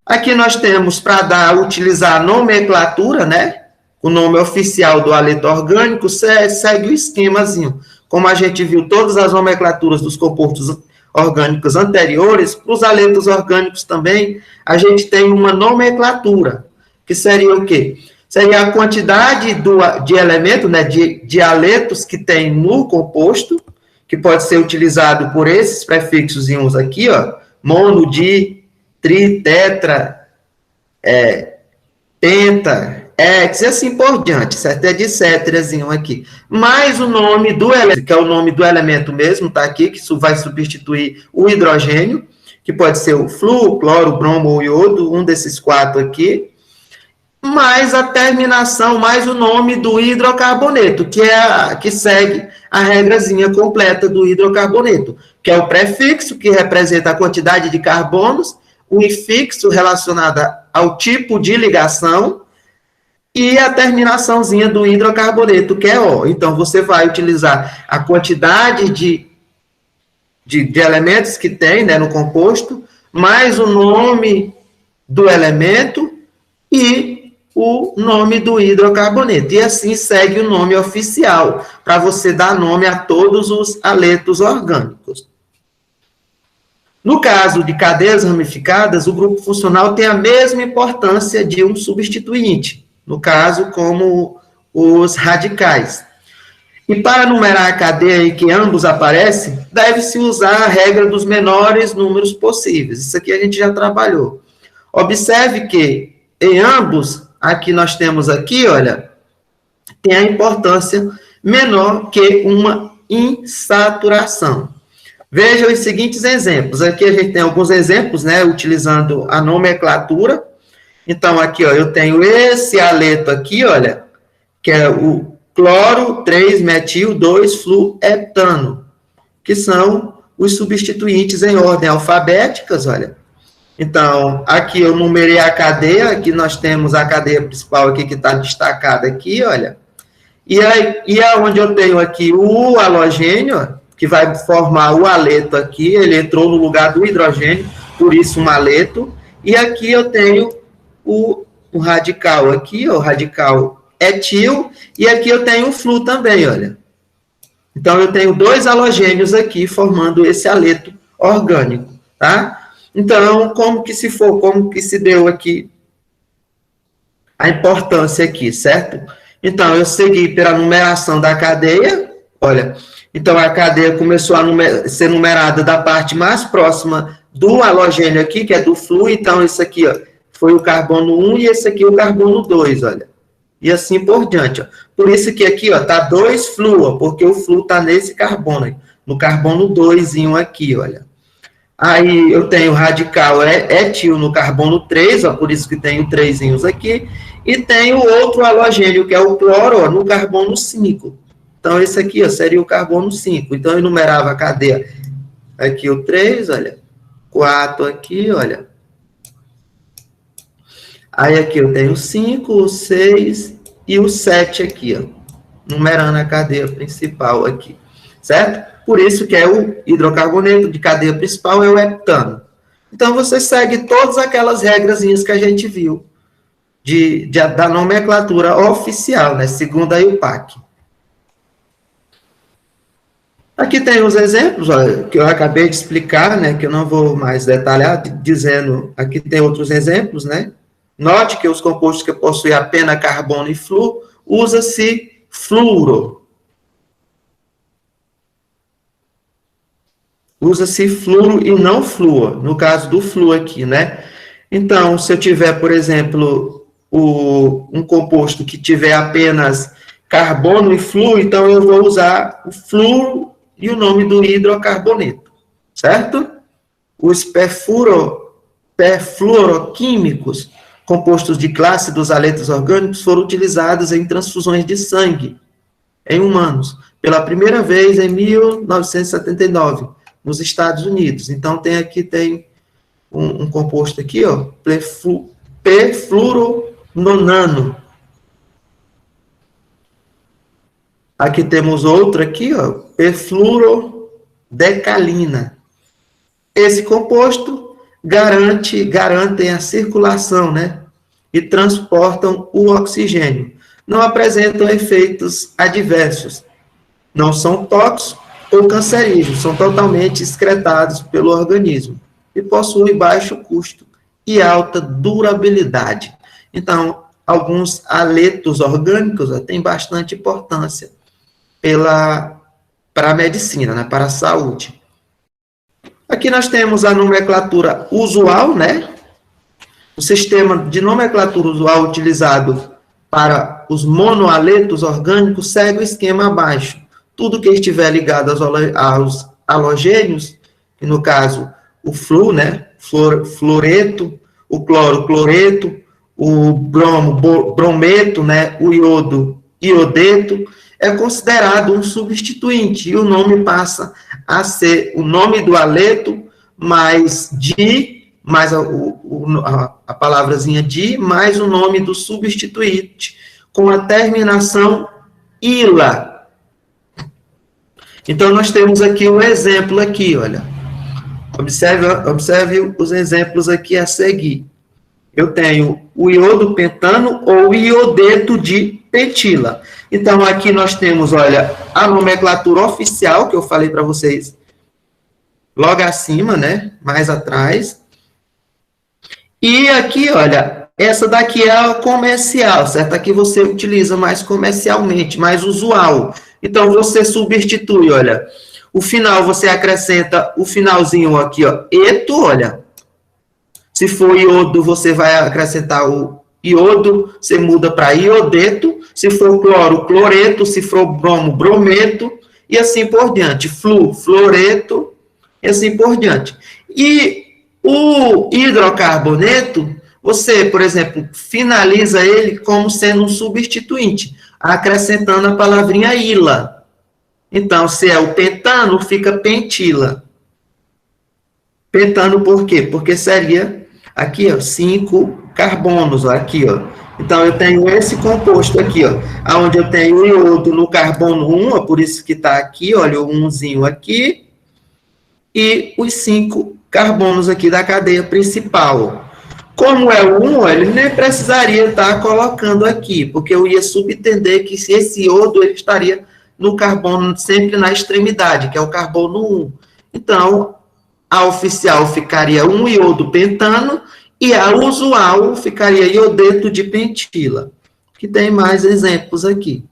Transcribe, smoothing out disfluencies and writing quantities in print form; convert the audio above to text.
Aqui nós temos para utilizar a nomenclatura, né? O nome oficial do haleto orgânico segue o esquemazinho. Como a gente viu todas as nomenclaturas dos compostos orgânicos anteriores, para os haletos orgânicos também, a gente tem uma nomenclatura, que seria o quê? Seria a quantidade de elementos, né, de haletos que tem no composto, que pode ser utilizado por esses prefixos aqui, ó, mono, di, tri, tetra, penta, hex, e assim por diante, certo? É de céterazinho aqui. Mais o nome do elemento, que é o nome do elemento mesmo, tá aqui, que isso vai substituir o hidrogênio, que pode ser o flúor, cloro, bromo ou iodo, um desses 4 aqui, mais a terminação, mais o nome do hidrocarboneto, que segue a regrazinha completa do hidrocarboneto, que é o prefixo, que representa a quantidade de carbonos, o infixo relacionado ao tipo de ligação, e a terminaçãozinha do hidrocarboneto, que é O. Então, você vai utilizar a quantidade de elementos que tem, né, no composto, mais o nome do elemento e o nome do hidrocarboneto. E assim segue o nome oficial, para você dar nome a todos os haletos orgânicos. No caso de cadeias ramificadas, o grupo funcional tem a mesma importância de um substituinte, no caso, como os radicais. E para numerar a cadeia em que ambos aparecem, deve-se usar a regra dos menores números possíveis. Isso aqui a gente já trabalhou. Observe que em ambos, aqui nós temos aqui, olha, tem a importância menor que uma insaturação. Veja os seguintes exemplos. Aqui a gente tem alguns exemplos, né, utilizando a nomenclatura. Então, aqui, ó, eu tenho esse haleto aqui, olha, que é o cloro 3-metil-2-fluheptano, que são os substituintes em ordem alfabéticas, olha. Então, aqui eu numerei a cadeia, aqui nós temos a cadeia principal aqui que está destacada aqui, olha. E onde eu tenho aqui o halogênio, ó, que vai formar o haleto aqui, ele entrou no lugar do hidrogênio, por isso um haleto. E aqui eu tenho o radical aqui, ó, o radical etil, e aqui eu tenho o flu também, olha. Então, eu tenho 2 halogênios aqui formando esse haleto orgânico, tá? Então, como que se deu aqui a importância aqui, certo? Então, eu segui pela numeração da cadeia, olha, então a cadeia começou a ser numerada da parte mais próxima do halogênio aqui, que é do flu, então isso aqui, ó, foi o carbono 1 e esse aqui o carbono 2, olha. E assim por diante, ó. Por isso que aqui, ó, tá 2 flu, ó, porque o flu tá nesse carbono, aí, no carbono 2 aqui, olha. Aí eu tenho radical etil no carbono 3, ó, por isso que tenho 3 aqui, e tenho outro halogênio, que é o cloro, ó, no carbono 5. Então, esse aqui, ó, seria o carbono 5. Então, eu numerava a cadeia. Aqui o 3, olha. 4 aqui, olha. Aí, aqui eu tenho o 5, o 6 e o 7 aqui, ó. Numerando a cadeia principal aqui. Certo? Por isso que é o hidrocarboneto de cadeia principal é o heptano. Então, você segue todas aquelas regrazinhas que a gente viu da nomenclatura oficial, né? Segundo a IUPAC. Aqui tem os exemplos, ó, que eu acabei de explicar, né? Que eu não vou mais detalhar, dizendo, aqui tem outros exemplos, né? Note que os compostos que possuem apenas carbono e flúor, usa-se fluoro. Usa-se fluoro e não flúor, no caso do flúor aqui, né? Então, se eu tiver, por exemplo, um composto que tiver apenas carbono e flúor, então eu vou usar o flúor e o nome do hidrocarboneto, certo? Os perfluoroquímicos, compostos de classe dos haletos orgânicos, foram utilizados em transfusões de sangue em humanos, pela primeira vez em 1979, nos Estados Unidos. Então, tem um composto aqui, ó, perfluorononano. Aqui temos outro aqui, ó, perfluorodecalina. Esse composto garantem a circulação, né? E transportam o oxigênio. Não apresentam efeitos adversos. Não são tóxicos ou cancerígenos, são totalmente excretados pelo organismo e possuem baixo custo e alta durabilidade. Então, alguns haletos orgânicos têm bastante importância para a medicina, né, para a saúde. Aqui nós temos a nomenclatura usual, né? O sistema de nomenclatura usual utilizado para os monohaletos orgânicos segue o esquema abaixo. Tudo que estiver ligado aos halogênios, que no caso o flu, né? Fluoreto, o cloro, cloreto, o bromo, brometo, né? O iodo, iodeto, é considerado um substituinte, e o nome passa a ser o nome do haleto, mais a palavrazinha di, mais o nome do substituinte, com a terminação ila. Então, nós temos aqui um exemplo aqui, olha. Observe os exemplos aqui a seguir. Eu tenho o iodo pentano ou iodeto de pentila. Então, aqui nós temos, olha, a nomenclatura oficial, que eu falei para vocês logo acima, né? Mais atrás. E aqui, olha, essa daqui é a comercial, certo? Aqui você utiliza mais comercialmente, mais usual. Então, você substitui, olha, o final você acrescenta o finalzinho aqui, ó, eto, olha. Se for iodo, você vai acrescentar o iodo, você muda para iodeto. Se for cloro, cloreto. Se for bromo, brometo. E assim por diante. Fluoreto. E assim por diante. E o hidrocarboneto, você, por exemplo, finaliza ele como sendo um substituinte, acrescentando a palavrinha ila. Então, se é o pentano, fica pentila. Pentano por quê? Porque seria aqui, ó, 5 carbonos, ó, aqui, ó. Então, eu tenho esse composto aqui, ó, onde eu tenho o iodo no carbono 1, ó, por isso que está aqui, olha, o 1zinho aqui, e os 5 carbonos aqui da cadeia principal. Como é o 1, ele nem precisaria estar colocando aqui, porque eu ia subentender que se esse iodo ele estaria no carbono sempre na extremidade, que é o carbono 1. Então, a oficial ficaria um iodo pentano e a usual ficaria iodeto de pentila, que tem mais exemplos aqui.